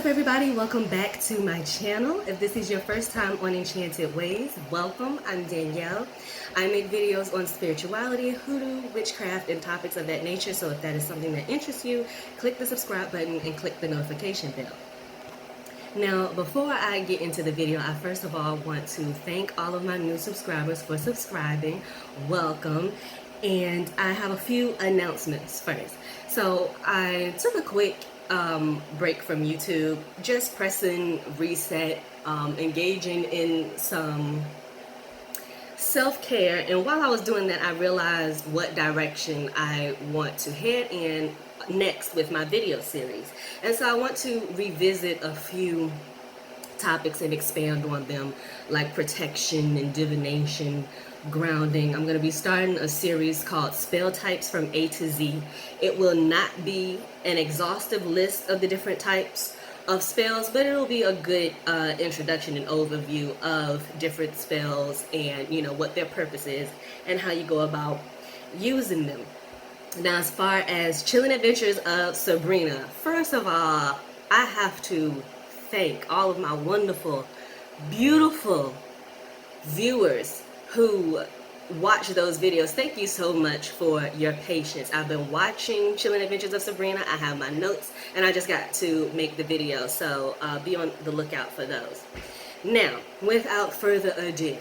everybody, welcome back to my channel. If this is your first time on Enchanted Ways, welcome. I'm Danielle. I make videos on spirituality, hoodoo, witchcraft, and topics of that nature. So if that is something that interests you, click the subscribe button and click the notification bell. Now, before I get into the video, I first of all want to thank all of my new subscribers for subscribing. Welcome. And I have a few announcements first. So I took a quick break from YouTube, just pressing reset, engaging in some self-care, and while I was doing that, I realized what direction I want to head in next with my video series. And so I want to revisit a few topics and expand on them, like protection and divination, grounding. I'm going to be starting a series called Spell Types from A to Z. It will not be an exhaustive list of the different types of spells, but it'll be a good introduction and overview of different spells and, you know, what their purpose is and how you go about using them. Now, as far as Chilling Adventures of Sabrina, first of all, I have to thank all of my wonderful, beautiful viewers who watch those videos. Thank you so much for your patience. I've been watching Chilling Adventures of Sabrina. I have my notes, and I just got to make the video, so be on the lookout for those. Now, without further ado,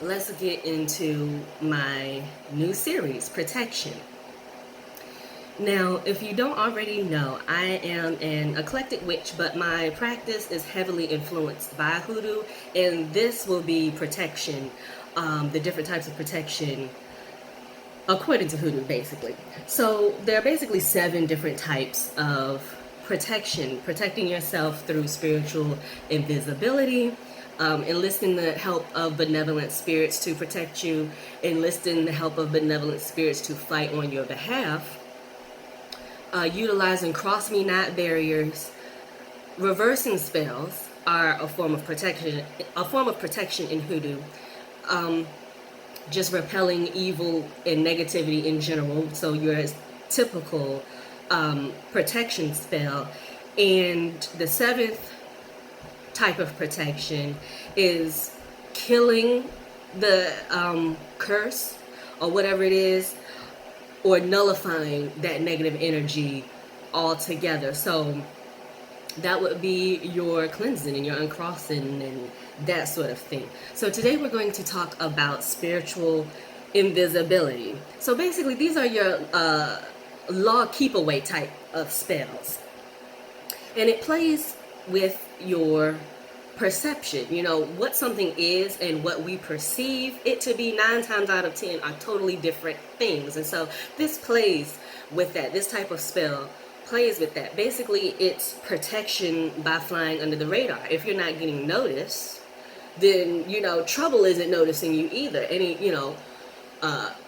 let's get into my new series, Protection. Now, if you don't already know, I am an eclectic witch, but my practice is heavily influenced by hoodoo, and this will be protection, the different types of protection according to hoodoo, basically. So there are basically 7 different types of protection: protecting yourself through spiritual invisibility, enlisting the help of benevolent spirits to protect you, enlisting the help of benevolent spirits to fight on your behalf, utilizing cross-me-not barriers. Reversing spells are a form of protection in hoodoo. Just repelling evil and negativity in general, so your typical protection spell. And the 7th type of protection is killing the curse or whatever it is, or nullifying that negative energy altogether. So that would be your cleansing and your uncrossing and that sort of thing. So today we're going to talk about spiritual invisibility. So basically these are your law keep away type of spells. And it plays with your perception. You know, what something is and what we perceive it to be 9 times out of 10 are totally different things. And so this plays with that. This type of spell plays with that. Basically, it's protection by flying under the radar. If you're not getting noticed, then, you know, trouble isn't noticing you either. Any, you know,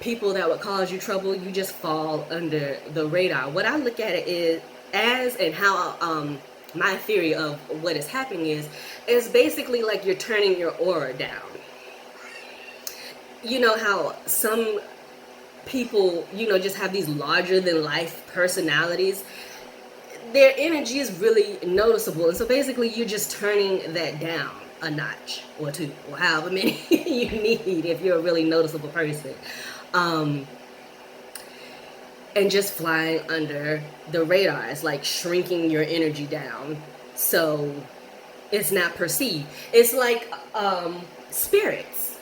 people that would cause you trouble, you just fall under the radar. What I look at it is as, and how my theory of what is happening is basically like you're turning your aura down. You know how some people, you know, just have these larger than life personalities. Their energy is really noticeable, and so basically you're just turning that down a notch or 2, or however many you need if you're a really noticeable person. And just flying under the radar is like shrinking your energy down so it's not perceived. It's like spirits.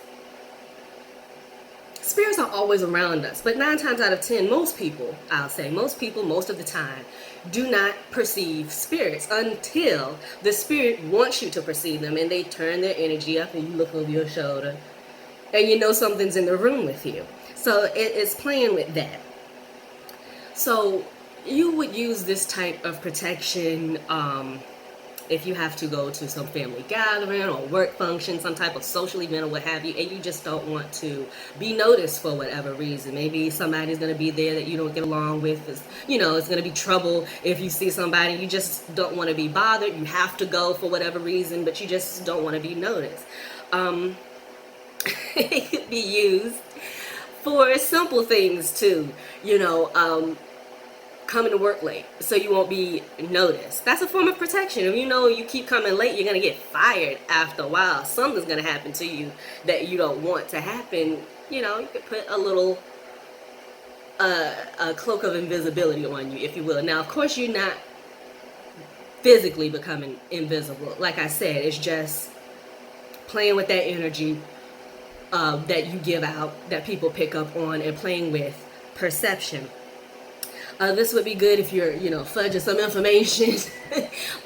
Spirits are always around us, but 9 times out of 10, most people, most of the time, do not perceive spirits until the spirit wants you to perceive them, and they turn their energy up and you look over your shoulder and you know something's in the room with you. So it's playing with that. So you would use this type of protection if you have to go to some family gathering or work function, some type of social event or what have you, and you just don't want to be noticed for whatever reason. Maybe somebody's going to be there that you don't get along with. You know, it's going to be trouble if you see somebody. You just don't want to be bothered. You have to go for whatever reason, but you just don't want to be noticed. It could be used for simple things too. You know, coming to work late so you won't be noticed. That's a form of protection. If you know you keep coming late, you're going to get fired after a while. Something's going to happen to you that you don't want to happen. You know, you could put a little a cloak of invisibility on you, if you will. Now, of course, you're not physically becoming invisible. Like I said, it's just playing with that energy that you give out, that people pick up on, and playing with perception. This would be good if you're, fudging some information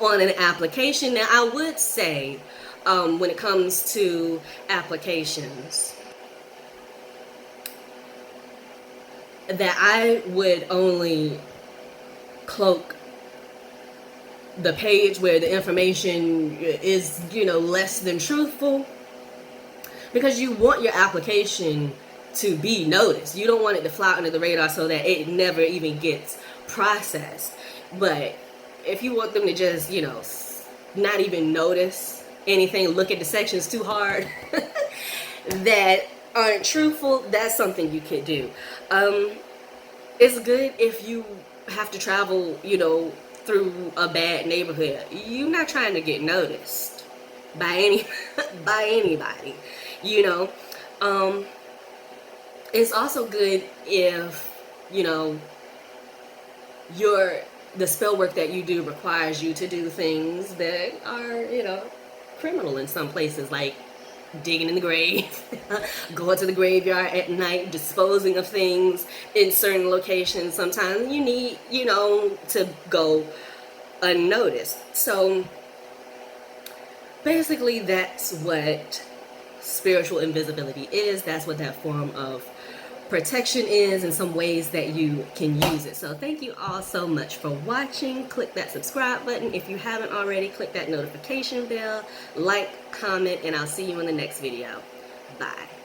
on an application. Now, I would say when it comes to applications that I would only cloak the page where the information is, less than truthful, because you want your application to be noticed. You don't want it to fly under the radar so that it never even gets processed. But if you want them to just, not even notice anything, look at the sections too hard that aren't truthful, that's something you could do. It's good if you have to travel, through a bad neighborhood. You're not trying to get noticed by anybody, It's also good if, the spell work that you do requires you to do things that are, criminal in some places, like digging in the grave, going to the graveyard at night, disposing of things in certain locations. Sometimes you need, to go unnoticed. So basically that's what spiritual invisibility is. That's what that form of protection is, and some ways that you can use it. So thank you all so much for watching. Click that subscribe button if you haven't already. Click that notification bell, like, comment, and I'll see you in the next video. Bye.